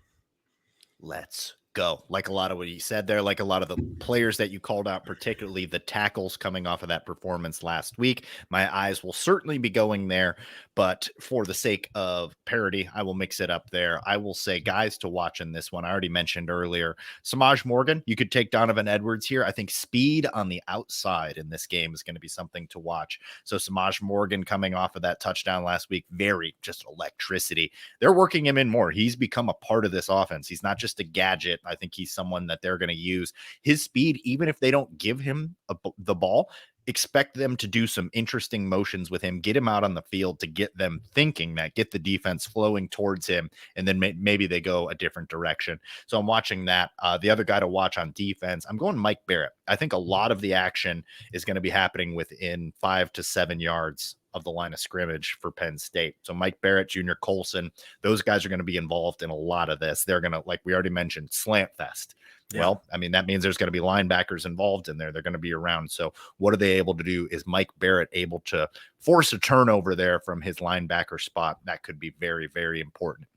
Let's go. Like a lot of what you said there, like a lot of the players that you called out, particularly the tackles coming off of that performance last week. My eyes will certainly be going there, but for the sake of parity, I will mix it up there. I will say guys to watch in this one. I already mentioned earlier, Samaj Morgan. You could take Donovan Edwards here. I think speed on the outside in this game is going to be something to watch. So Samaj Morgan coming off of that touchdown last week, very just electricity. They're working him in more. He's become a part of this offense. He's not just a gadget. I think he's someone that they're going to use. His speed, even if they don't give him the ball, expect them to do some interesting motions with him, get him out on the field to get them thinking that, get the defense flowing towards him, and then maybe they go a different direction. So I'm watching that. The other guy to watch on defense, I'm going Mike Barrett. I think a lot of the action is going to be happening within 5 to 7 yards of the line of scrimmage for Penn State. So Mike Barrett, Junior Colson, those guys are going to be involved in a lot of this. They're going to, like we already mentioned, slant fest.
Yeah.
Well, I mean, that means there's going to be linebackers involved in there. They're going to be around. So what are they able to do? Is Mike Barrett able to force a turnover there from his linebacker spot? That could be very, very important.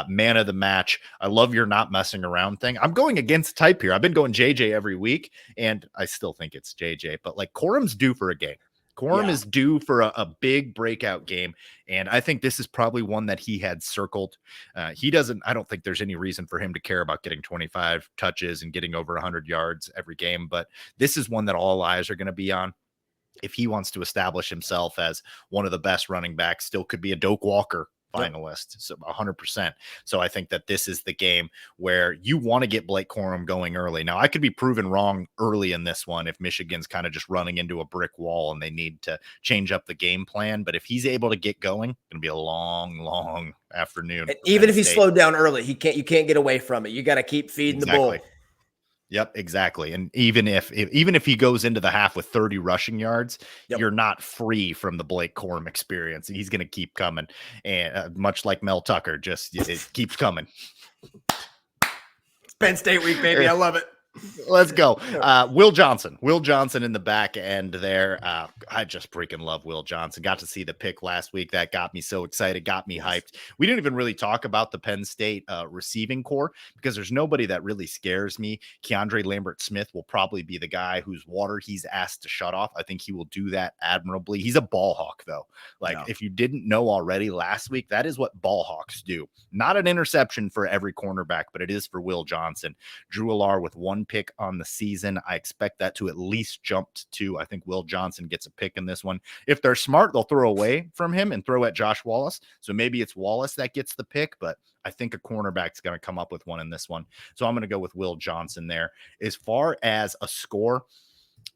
Man of the match. I love your not messing around thing. I'm going against type here. I've been going JJ every week, and I still think it's JJ, but like Corum's due for a game. Corum is due for a big breakout game, and I think this is probably one that he had circled. I don't think there's any reason for him to care about getting 25 touches and getting over 100 yards every game, but this is one that all eyes are going to be on. If he wants to establish himself as one of the best running backs, still could be a Doak Walker finalist, so 100%. So I think that this is the game where you want to get Blake Corum going early. Now, I could be proven wrong early in this one if Michigan's kind of just running into a brick wall and they need to change up the game plan. But if he's able to get going, it's going to be a long afternoon.
And even if he's slowed down early, you can't get away from it. You got to keep feeding the bull.
Yep, exactly. And even if he goes into the half with 30 rushing yards, you're not free from the Blake Corum experience. He's going to keep coming, and much like Mel Tucker, just it keeps coming.
It's Penn State week, baby. I love it.
Let's go. Will Johnson in the back end there. I just freaking love Will Johnson. Got to see the pick last week. That got me so excited, got me hyped. We didn't even really talk about the Penn State receiving core because there's nobody that really scares me. Keandre Lambert-Smith will probably be the guy whose water he's asked to shut off. I think he will do that admirably. He's a ball hawk, though. If you didn't know already last week, that is what ball hawks do. Not an interception for every cornerback, but it is for Will Johnson. Drew Allar with one pick on the season. I expect that to at least jump to 2. I think Will Johnson gets a pick in this one. If they're smart, they'll throw away from him and throw at Josh Wallace. So maybe it's Wallace that gets the pick, but I think a cornerback's going to come up with one in this one. So I'm going to go with Will Johnson there. As far as a score,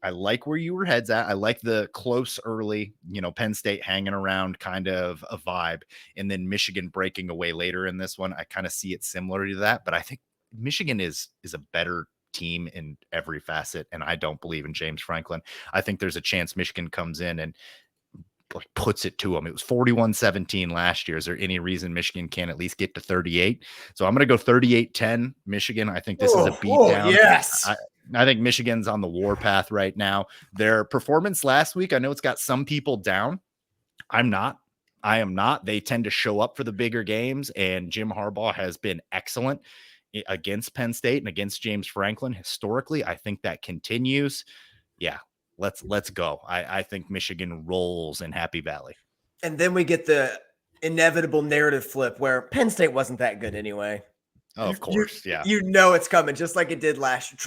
I like where your head's at. I like the close early, Penn State hanging around kind of a vibe, and then Michigan breaking away later in this one. I kind of see it similar to that, but I think Michigan is a better team in every facet, and I don't believe in James Franklin. I think there's a chance Michigan comes in and puts it to them. It was 41-17 last year. Is there any reason Michigan can't at least get to 38? So I'm going to go 38-10 Michigan. I think this is a beatdown.
Yes.
I think Michigan's on the warpath right now. Their performance last week, I know it's got some people down. I am not. They tend to show up for the bigger games, and Jim Harbaugh has been excellent against Penn State and against James Franklin. Historically, I think that continues. Yeah, let's go. I think Michigan rolls in Happy Valley.
And then we get the inevitable narrative flip where Penn State wasn't that good anyway.
Oh, of course.
It's coming just like it did last year.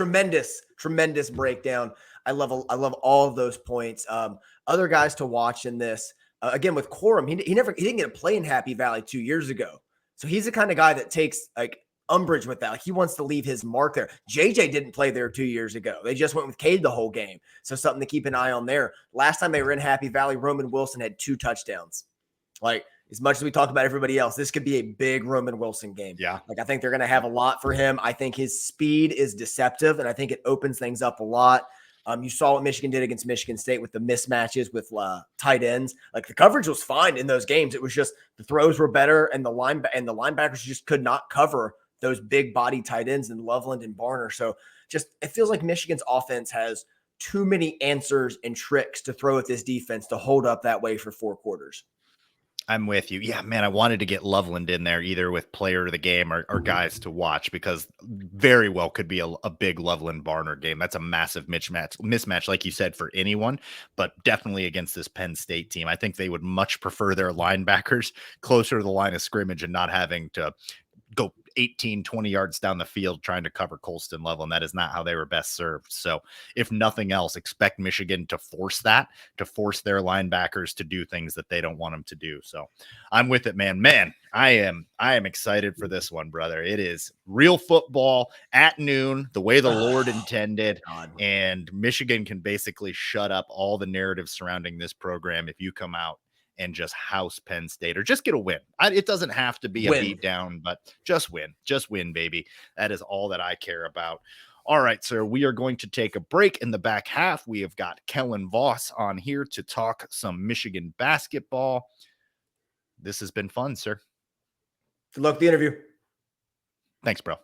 Tremendous breakdown. I love all of those points. Other guys to watch in this, again, with Corum, he didn't get to play in Happy Valley 2 years ago. So he's the kind of guy that takes umbrage with that. Like, he wants to leave his mark there. JJ didn't play there 2 years ago. They just went with Cade the whole game. So something to keep an eye on there. Last time they were in Happy Valley, Roman Wilson had 2 touchdowns. As much as we talk about everybody else, this could be a big Roman Wilson game.
Yeah.
I think they're going to have a lot for him. I think his speed is deceptive, and I think it opens things up a lot. You saw what Michigan did against Michigan State with the mismatches with tight ends. The coverage was fine in those games. It was just the throws were better, and the linebackers just could not cover those big body tight ends in Loveland and Barner. So it feels like Michigan's offense has too many answers and tricks to throw at this defense to hold up that way for 4 quarters.
I'm with you. Yeah, man, I wanted to get Loveland in there either with player of the game or guys to watch, because very well could be a big Loveland Barner game. That's a massive mismatch, like you said, for anyone, but definitely against this Penn State team. I think they would much prefer their linebackers closer to the line of scrimmage and not having to go 18, 20 yards down the field trying to cover Colston Level, and that is not how they were best served. So if nothing else, expect Michigan to force their linebackers to do things that they don't want them to do. So I'm with it, man. I am excited for this one, brother. It is real football at noon, the way the Lord intended. And Michigan can basically shut up all the narrative surrounding this program if you come out and just house Penn State or just get a win. It doesn't have to be a beat down, but just win, baby. That is all that I care about. All right, sir. We are going to take a break. In the back half, we have got Kellen Voss on here to talk some Michigan basketball. This has been fun, sir.
Good luck with the interview.
Thanks, bro.